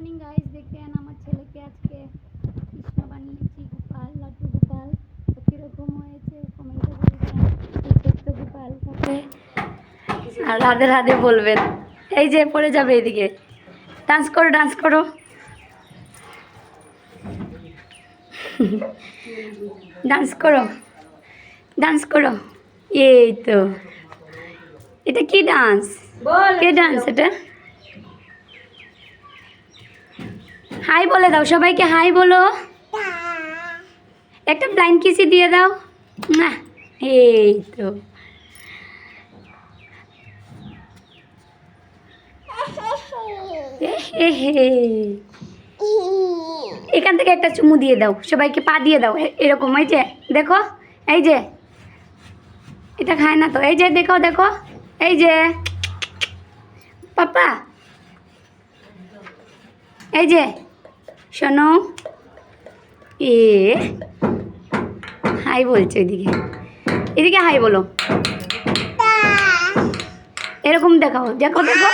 Morning guys, দেখেন আমার ছেলেকে আজকে কৃষ্ণ বানিয়েছি, গোপাল, লাড্ডু গোপাল। তো কীরকম হয়েছে কমেন্টে বলবেন। ছোট্ট গোপাল তাকে আর রাধে রাধে বলবেন। এই যে পড়ে যাবে এদিকে। ডান্স করো, ডান্স করো। ডান্স করো, ডান্স করো। এই তো, এটা কি ডান্স? কে ডান্স এটা? হাই বলে দাও সবাইকে, হাই বলো। একটা ব্লাইন্ড কিসি দিয়ে দাও। না, এই তো। এখান থেকে একটা চুমু দিয়ে দাও, সবাইকে পা দিয়ে দাও এরকম। এই যে দেখো, এই যে এটা খায় না তো। এই যে দেখো, দেখো, এই যে পাপা, এই যে শোনো। এ হাই বলছে এদিকে, এদিকে হাই বলো। এরকম দেখাও, দেখো দেখো।